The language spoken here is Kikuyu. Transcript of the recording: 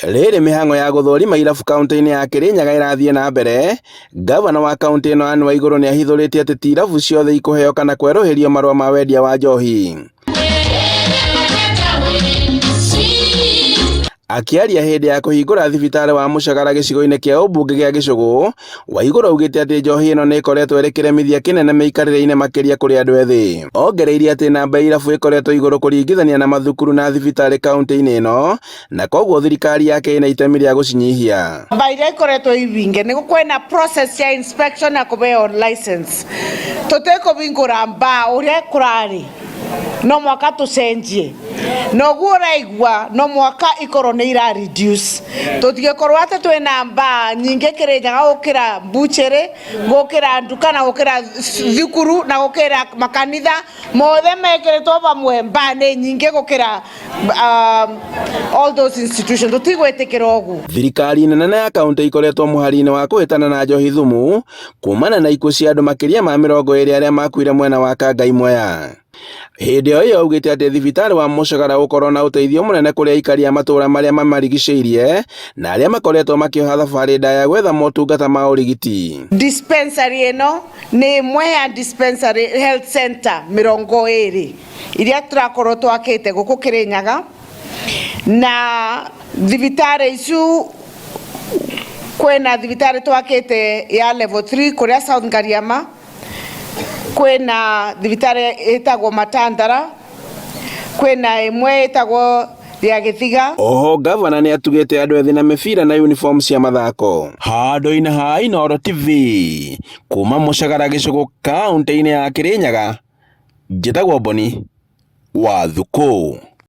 Rĩrĩ mĩhang'o ya gũthũrima irabu kaunti-inĩ ya Kirinyaga ĩrathiĩ na mbere, gavana wa kaunti ĩno Anne Waigũrũ nĩahithũrĩtie atĩ ti irabu ciothe ikũheo kana kwerũhĩrio marũa ma wendia wa njohi. Akĩaria hĩndĩ ya kũhingũra thibitarĩ wa Mũcagara gĩcigo-inĩ kĩa ũmbunge gĩa Gĩcũgũ, Waigũrũ augĩte atĩ njohi ĩno nĩ ĩkoretwo ĩrĩ kĩremithia kĩnene mĩikarĩre-inĩ makĩria kũrĩ andũ ethĩ. Ongereirie atĩ namba ya irabu ĩkoretwo igũrũ kũringithania na mathukuru na thibitarĩ kaunti-inĩ ĩno, na koguo thirikari yake ĩna itemi rĩa gũcinyihia. Namba iria ikoretwo ivinge nĩ kwĩna process ya inspection ya kũbeo license. Tũtekũvingũra mbaa ũrĩa kũrarĩ no mwaka tucenjie no guraigwa no mwaka ikorwo nĩ ira reduce tũtigekorwo atĩ twĩna mbaa nyingĩ Kirinyaga gũkĩra butchery, gũkĩra nduka na gũkĩra thukuru na gũkĩra makanitha mothe mekĩrĩtwo vamwe mbaa nĩ nyingĩ gũkĩra all those institutions. Tũtigwĩtĩkĩra ũguo. Thirikari nene ya kaunti ikoretwo mũhari-inĩ wa kũhĩtana na njohi thumu kumana na ikuũ cia andũ makĩria ma 20 arĩa makuire mwena wa Kangai Mwea. Hĩndĩ ĩyo augĩte atĩ thibitarĩ wa Mũcagara ũkorwo na ũteithio mũnene kũrĩ aikari a matũũra marĩa mamarigicĩirie na arĩa makoretwo makĩoha thabarĩ ndaya gwetha motungata ma ũrigiti. Dispensary ĩno nĩ ĩmwe ya dispensary health center 20 iria tũrakorwo twakĩte gũkũ Kirinyaga, na thibitarĩ icu kwĩna thibitarĩ twakĩte ya level 3 kũrĩa South Ngariama, kwĩna thibitarĩ ĩtagwo Matandara, kwĩna ĩmwe ĩtagwo ya Gĩthiga. Oho gavana nĩatugĩte andũ ethĩ na mĩbira na uniform cia mathako. Handũ-inĩ ha Inooro TV kuma Mũcagara Gĩcũgũ kaunti-inĩ ya Kirinyaga, njĩtagwo Boni wa Thuku.